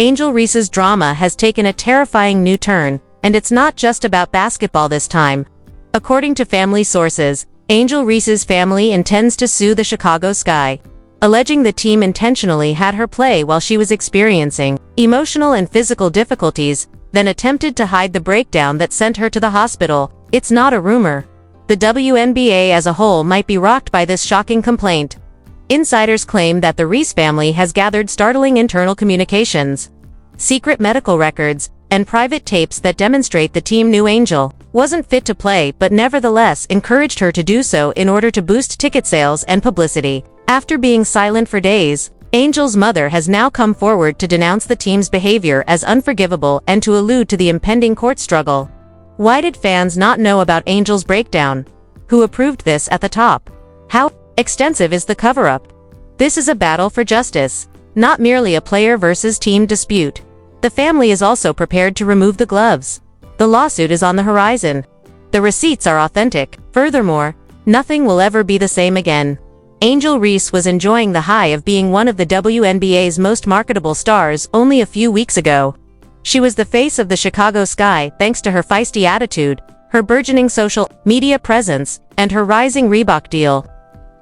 Angel Reese's drama has taken a terrifying new turn, and it's not just about basketball this time. According to family sources, Angel Reese's family intends to sue the Chicago Sky, alleging the team intentionally had her play while she was experiencing emotional and physical difficulties, then attempted to hide the breakdown that sent her to the hospital. It's not a rumor. The WNBA as a whole might be rocked by this shocking complaint. Insiders claim that the Reese family has gathered startling internal communications, secret medical records, and private tapes that demonstrate the team knew Angel wasn't fit to play but nevertheless encouraged her to do so in order to boost ticket sales and publicity. After being silent for days, Angel's mother has now come forward to denounce the team's behavior as unforgivable and to allude to the impending court struggle. Why did fans not know about Angel's breakdown? Who approved this at the top? How extensive is the cover-up? This is a battle for justice, not merely a player versus team dispute. The family is also prepared to remove the gloves. The lawsuit is on the horizon. The receipts are authentic. Furthermore, nothing will ever be the same again. Angel Reese was enjoying the high of being one of the WNBA's most marketable stars only a few weeks ago. She was the face of the Chicago Sky thanks to her feisty attitude, her burgeoning social media presence, and her rising Reebok deal.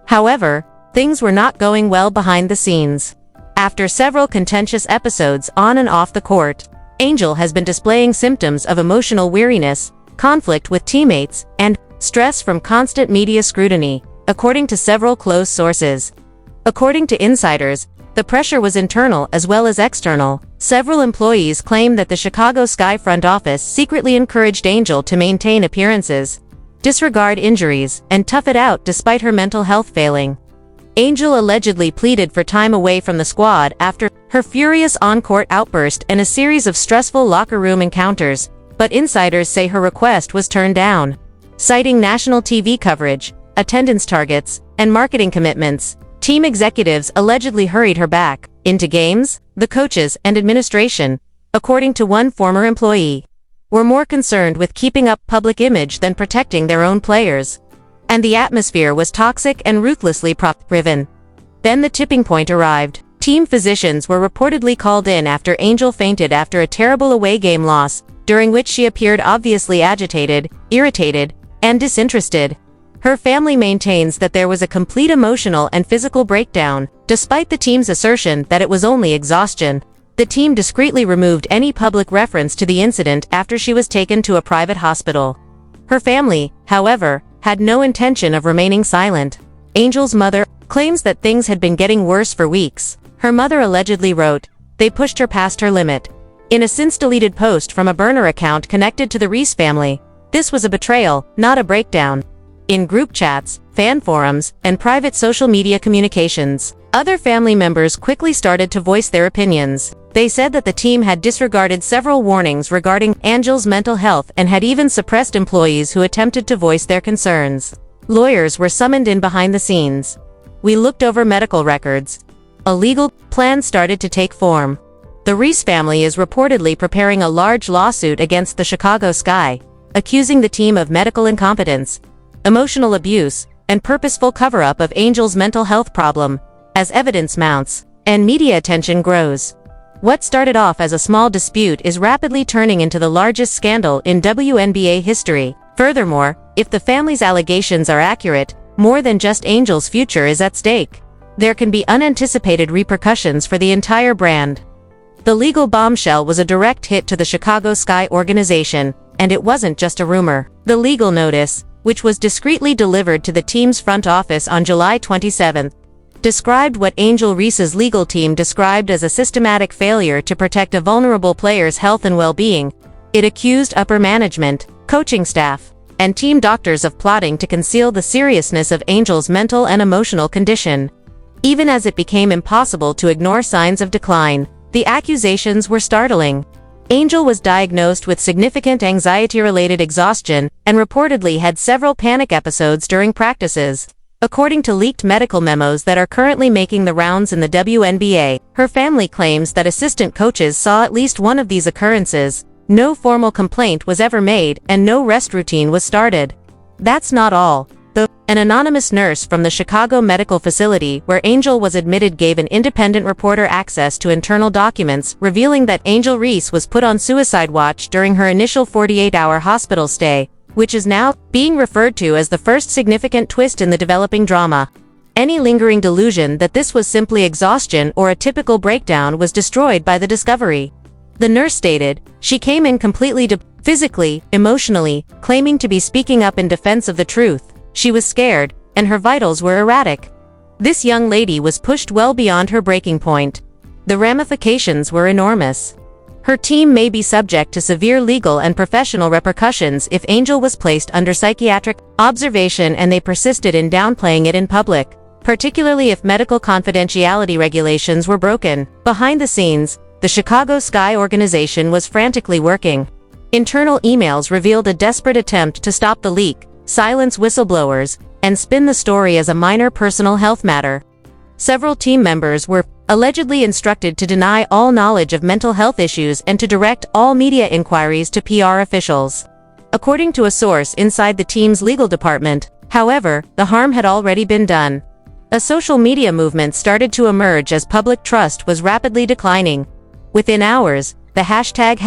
However, things were not going well behind the scenes. After several contentious episodes on and off the court, Angel has been displaying symptoms of emotional weariness, conflict with teammates, and stress from constant media scrutiny, according to several close sources. According to insiders, the pressure was internal as well as external. Several employees claim that the Chicago Sky front office secretly encouraged Angel to maintain appearances, disregard injuries, and tough it out despite her mental health failing. Angel allegedly pleaded for time away from the squad after her furious on-court outburst and a series of stressful locker room encounters, but insiders say her request was turned down. Citing national TV coverage, attendance targets, and marketing commitments, team executives allegedly hurried her back into games. The coaches and administration, according to one former employee, were more concerned with keeping up public image than protecting their own players. And the atmosphere was toxic and ruthlessly profit-driven. Then the tipping point arrived. Team physicians were reportedly called in after Angel fainted after a terrible away game loss, during which she appeared obviously agitated, irritated, and disinterested. Her family maintains that there was a complete emotional and physical breakdown, despite the team's assertion that it was only exhaustion. The team discreetly removed any public reference to the incident after she was taken to a private hospital. Her family, however, had no intention of remaining silent. Angel's mother claims that things had been getting worse for weeks. Her mother allegedly wrote, "They pushed her past her limit," in a since-deleted post from a burner account connected to the Reese family. This was a betrayal, not a breakdown. In group chats, fan forums, and private social media communications, other family members quickly started to voice their opinions. They said that the team had disregarded several warnings regarding Angel's mental health and had even suppressed employees who attempted to voice their concerns. Lawyers were summoned in behind the scenes. We looked over medical records. A legal plan started to take form. The Reese family is reportedly preparing a large lawsuit against the Chicago Sky, accusing the team of medical incompetence, emotional abuse, and purposeful cover-up of Angel's mental health problem. As evidence mounts and media attention grows, what started off as a small dispute is rapidly turning into the largest scandal in WNBA history. Furthermore, if the family's allegations are accurate, more than just Angel's future is at stake. There can be unanticipated repercussions for the entire brand. The legal bombshell was a direct hit to the Chicago Sky organization, and it wasn't just a rumor. The legal notice, which was discreetly delivered to the team's front office on July 27, described what Angel Reese's legal team described as a systematic failure to protect a vulnerable player's health and well-being. It accused upper management, coaching staff, and team doctors of plotting to conceal the seriousness of Angel's mental and emotional condition. Even as it became impossible to ignore signs of decline, the accusations were startling. Angel was diagnosed with significant anxiety-related exhaustion and reportedly had several panic episodes during practices. According to leaked medical memos that are currently making the rounds in the WNBA, her family claims that assistant coaches saw at least one of these occurrences. No formal complaint was ever made and no rest routine was started. That's not all. Though an anonymous nurse from the Chicago medical facility where Angel was admitted gave an independent reporter access to internal documents revealing that Angel Reese was put on suicide watch during her initial 48-hour hospital stay, which is now being referred to as the first significant twist in the developing drama. Any lingering delusion that this was simply exhaustion or a typical breakdown was destroyed by the discovery. The nurse stated, "She came in completely physically, emotionally, claiming to be speaking up in defense of the truth. She was scared, and her vitals were erratic." This young lady was pushed well beyond her breaking point. The ramifications were enormous. Her team may be subject to severe legal and professional repercussions if Angel was placed under psychiatric observation and they persisted in downplaying it in public, particularly if medical confidentiality regulations were broken. Behind the scenes, the Chicago Sky organization was frantically working. Internal emails revealed a desperate attempt to stop the leak, silence whistleblowers, and spin the story as a minor personal health matter. Several team members were allegedly instructed to deny all knowledge of mental health issues and to direct all media inquiries to PR officials. According to a source inside the team's legal department, however, the harm had already been done. A social media movement started to emerge as public trust was rapidly declining. Within hours, the hashtag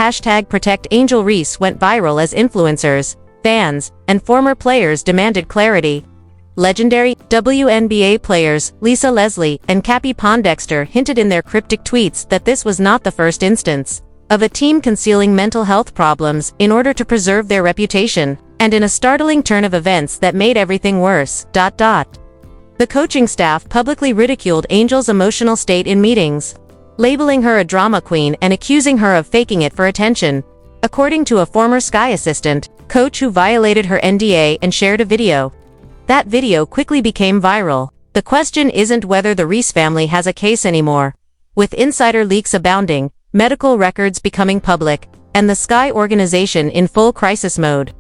#ProtectAngelReese went viral as influencers, fans, and former players demanded clarity. Legendary WNBA players Lisa Leslie and Cappie Pondexter hinted in their cryptic tweets that this was not the first instance of a team concealing mental health problems in order to preserve their reputation, and in a startling turn of events that made everything worse. The coaching staff publicly ridiculed Angel's emotional state in meetings, labeling her a drama queen and accusing her of faking it for attention. According to a former Sky assistant coach who violated her NDA and shared a video. That video quickly became viral. The question isn't whether the Reese family has a case anymore. With insider leaks abounding, medical records becoming public, and the Sky organization in full crisis mode.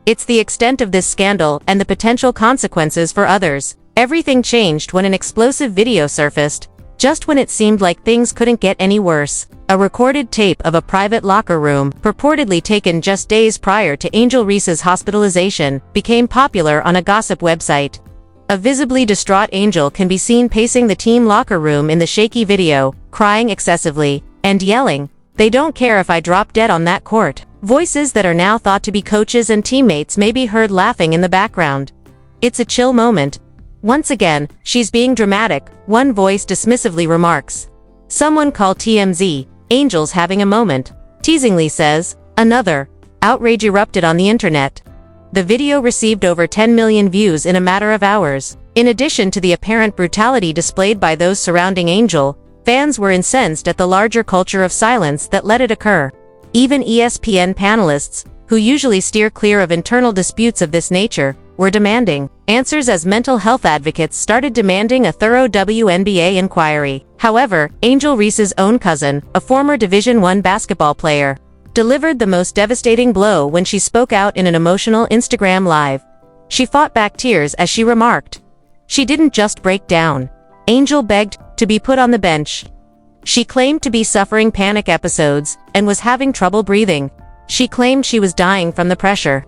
It's the extent of this scandal and the potential consequences for others. Everything changed when an explosive video surfaced, just when it seemed like things couldn't get any worse. A recorded tape of a private locker room, purportedly taken just days prior to Angel Reese's hospitalization, became popular on a gossip website. A visibly distraught Angel can be seen pacing the team locker room in the shaky video, crying excessively, and yelling, "They don't care if I drop dead on that court." Voices that are now thought to be coaches and teammates may be heard laughing in the background. It's a chill moment. "Once again, she's being dramatic," one voice dismissively remarks. "Someone call TMZ, Angel's having a moment," teasingly says. Another. Outrage erupted on the internet. The video received over 10 million views in a matter of hours. In addition to the apparent brutality displayed by those surrounding Angel, fans were incensed at the larger culture of silence that let it occur. Even ESPN panelists, who usually steer clear of internal disputes of this nature, were demanding answers as mental health advocates started demanding a thorough WNBA inquiry. However, Angel Reese's own cousin, a former Division I basketball player, delivered the most devastating blow when she spoke out in an emotional Instagram live. She fought back tears as she remarked, "She didn't just break down. Angel begged to be put on the bench. She claimed to be suffering panic episodes and was having trouble breathing. She claimed she was dying from the pressure.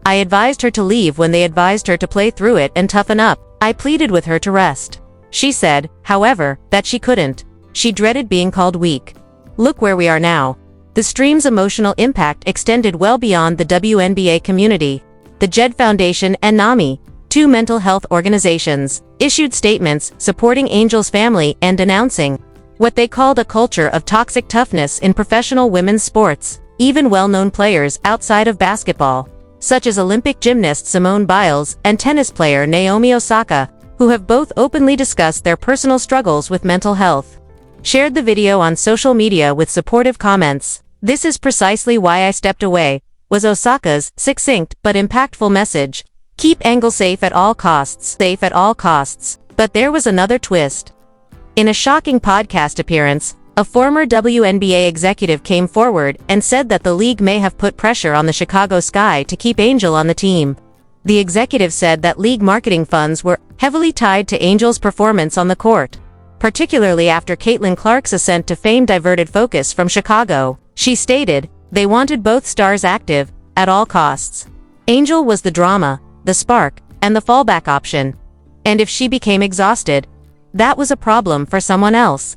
I advised her to leave when they advised her to play through it and toughen up. I pleaded with her to rest. She said, however, that she couldn't. She dreaded being called weak. Look where we are now." The stream's emotional impact extended well beyond the WNBA community. The JED Foundation and NAMI, two mental health organizations, issued statements supporting Angel's family and denouncing what they called a culture of toxic toughness in professional women's sports. Even well-known players outside of basketball, such as Olympic gymnast Simone Biles and tennis player Naomi Osaka, who have both openly discussed their personal struggles with mental health, shared the video on social media with supportive comments. "This is precisely why I stepped away," was Osaka's succinct but impactful message. Keep Angel safe at all costs. Safe at all costs. But there was another twist. In a shocking podcast appearance, a former WNBA executive came forward and said that the league may have put pressure on the Chicago Sky to keep Angel on the team. The executive said that league marketing funds were heavily tied to Angel's performance on the court, particularly after Caitlin Clark's ascent to fame diverted focus from Chicago. She stated, "They wanted both stars active, at all costs. Angel was the drama, the spark, and the fallback option. And if she became exhausted, that was a problem for someone else.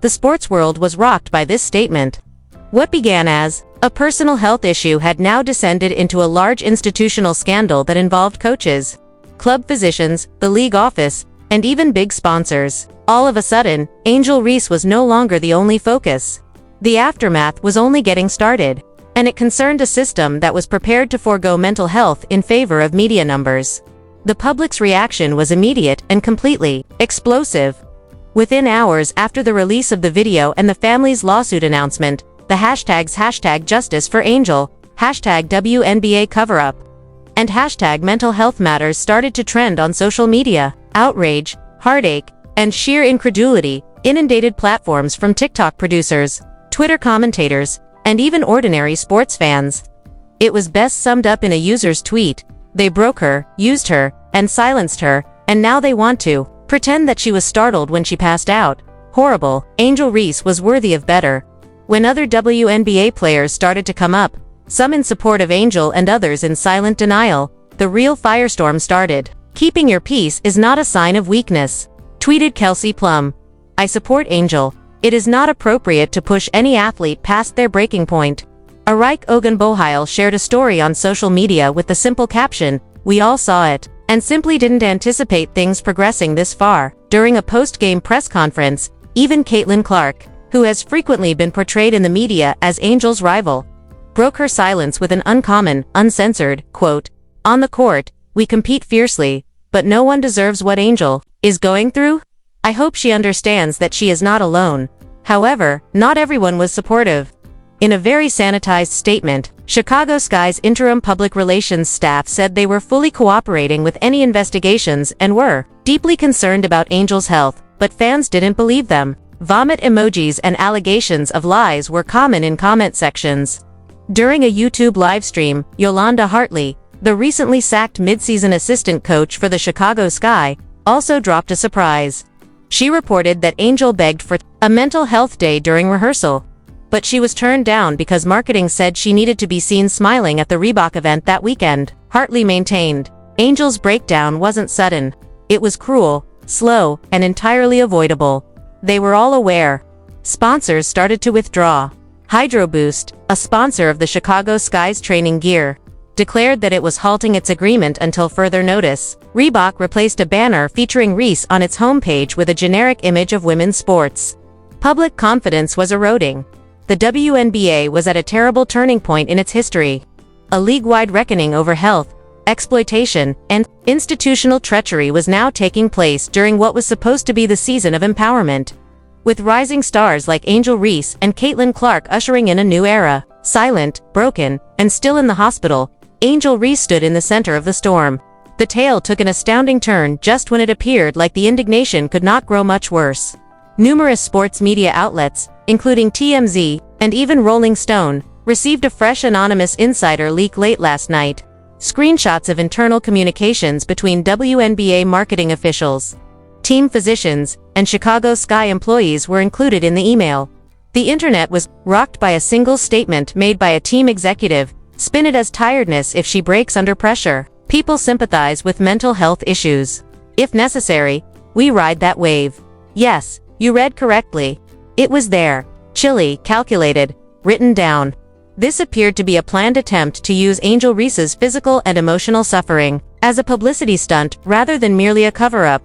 The sports world was rocked by this statement. What began as a personal health issue had now descended into a large institutional scandal that involved coaches, club physicians, the league office, and even big sponsors. All of a sudden, Angel Reese was no longer the only focus. The aftermath was only getting started, and it concerned a system that was prepared to forego mental health in favor of media numbers. The public's reaction was immediate and completely explosive. Within hours after the release of the video and the family's lawsuit announcement, the hashtags #JusticeForAngel, #WNBA cover-up, and #MentalHealthMatters started to trend on social media. Outrage, heartache, and sheer incredulity inundated platforms from TikTok producers, Twitter commentators, and even ordinary sports fans. It was best summed up in a user's tweet: "They broke her, used her, and silenced her, and now they want to pretend that she was startled when she passed out. Horrible. Angel Reese was worthy of better." When other WNBA players started to come up, some in support of Angel and others in silent denial, the real firestorm started. "Keeping your peace is not a sign of weakness," tweeted Kelsey Plum. "I support Angel. It is not appropriate to push any athlete past their breaking point." Araik Ogunbohile shared a story on social media with the simple caption, "We all saw it, and simply didn't anticipate things progressing this far." During a post-game press conference, even Caitlin Clark, who has frequently been portrayed in the media as Angel's rival, broke her silence with an uncommon, uncensored quote, "On the court, we compete fiercely, but no one deserves what Angel is going through. I hope she understands that she is not alone." However, not everyone was supportive. In a very sanitized statement, Chicago Sky's interim public relations staff said they were fully cooperating with any investigations and were deeply concerned about Angel's health, but fans didn't believe them. Vomit emojis and allegations of lies were common in comment sections. During a YouTube livestream, Yolanda Hartley, the recently sacked midseason assistant coach for the Chicago Sky, also dropped a surprise. She reported that Angel begged for a mental health day during rehearsal, but she was turned down because marketing said she needed to be seen smiling at the Reebok event that weekend. Hartley maintained, Angel's breakdown wasn't sudden. It was cruel, slow, and entirely avoidable. They were all aware. Sponsors started to withdraw. Hydro Boost, a sponsor of the Chicago Sky's training gear, declared that it was halting its agreement until further notice. Reebok replaced a banner featuring Reese on its homepage with a generic image of women's sports. Public confidence was eroding. The WNBA was at a terrible turning point in its history. A league-wide reckoning over health, exploitation, and institutional treachery was now taking place during what was supposed to be the season of empowerment. With rising stars like Angel Reese and Caitlin Clark ushering in a new era, silent, broken, and still in the hospital, Angel Reese stood in the center of the storm. The tale took an astounding turn just when it appeared like the indignation could not grow much worse. Numerous sports media outlets, including TMZ, and even Rolling Stone, received a fresh anonymous insider leak late last night. Screenshots of internal communications between WNBA marketing officials, team physicians, and Chicago Sky employees were included in the email. The internet was rocked by a single statement made by a team executive, "Spin it as tiredness if she breaks under pressure. People sympathize with mental health issues. If necessary, we ride that wave." Yes, you read correctly. It was there. Chilly, calculated, written down. This appeared to be a planned attempt to use Angel Reese's physical and emotional suffering as a publicity stunt rather than merely a cover-up.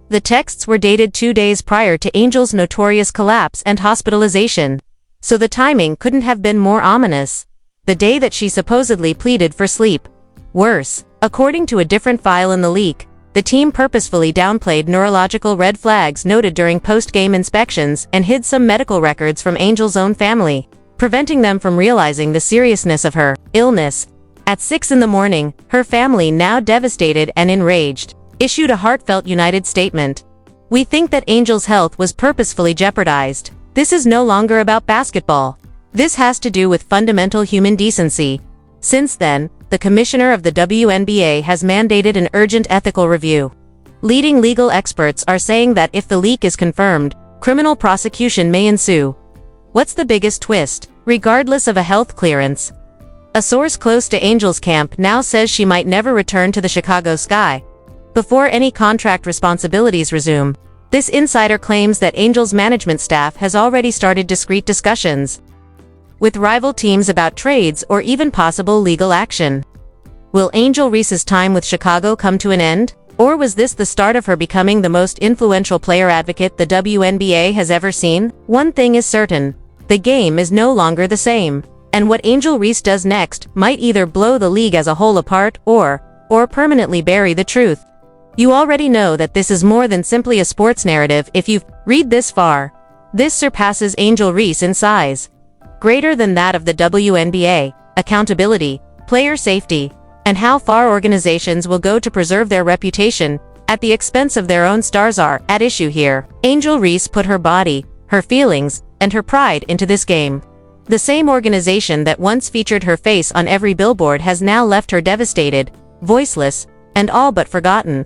The texts were dated 2 days prior to Angel's notorious collapse and hospitalization, so the timing couldn't have been more ominous. The day that she supposedly pleaded for sleep. Worse, according to a different file in the leak, the team purposefully downplayed neurological red flags noted during post-game inspections and hid some medical records from Angel's own family, preventing them from realizing the seriousness of her illness. At 6 in the morning, her family, now devastated and enraged, issued a heartfelt united statement. "We think that Angel's health was purposefully jeopardized. This is no longer about basketball. This has to do with fundamental human decency." Since then, the commissioner of the WNBA has mandated an urgent ethical review. Leading legal experts are saying that if the leak is confirmed, criminal prosecution may ensue. What's the biggest twist? Regardless of a health clearance, a source close to Angel's camp now says she might never return to the Chicago Sky, before any contract responsibilities resume. This insider claims that Angel's management staff has already started discreet discussions with rival teams about trades or even possible legal action. Will Angel Reese's time with Chicago come to an end? Or was this the start of her becoming the most influential player advocate the WNBA has ever seen? One thing is certain: the game is no longer the same. And what Angel Reese does next might either blow the league as a whole apart or permanently bury the truth. You already know that this is more than simply a sports narrative if you've read this far. This surpasses Angel Reese in size. Greater than that of the WNBA, accountability, player safety, and how far organizations will go to preserve their reputation at the expense of their own stars are at issue here. Angel Reese put her body, her feelings, and her pride into this game. The same organization that once featured her face on every billboard has now left her devastated, voiceless, and all but forgotten.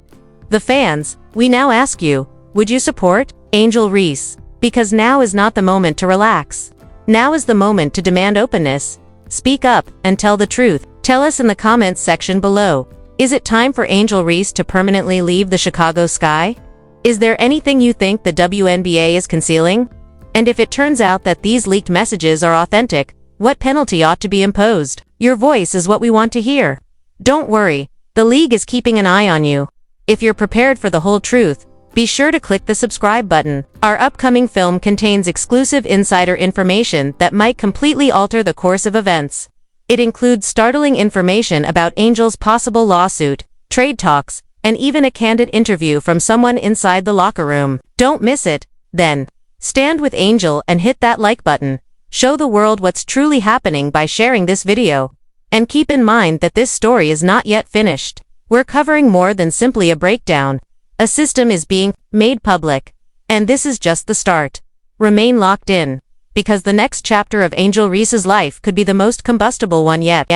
The fans, we now ask you, would you support Angel Reese? Because now is not the moment to relax. Now is the moment to demand openness. Speak up and tell the truth. Tell us in the comments section below. Is it time for Angel Reese to permanently leave the Chicago sky? Is there anything you think the WNBA is concealing? And if it turns out that these leaked messages are authentic, what penalty ought to be imposed? Your voice is what we want to hear. Don't worry, the league is keeping an eye on you. If you're prepared for the whole truth, be sure to click the subscribe button. Our upcoming film contains exclusive insider information that might completely alter the course of events. It includes startling information about Angel's possible lawsuit, trade talks, and even a candid interview from someone inside the locker room. Don't miss it, then. Stand with Angel and hit that like button. Show the world what's truly happening by sharing this video. And keep in mind that this story is not yet finished. We're covering more than simply a breakdown. A system is being made public. And this is just the start. Remain locked in, because the next chapter of Angel Reese's life could be the most combustible one yet.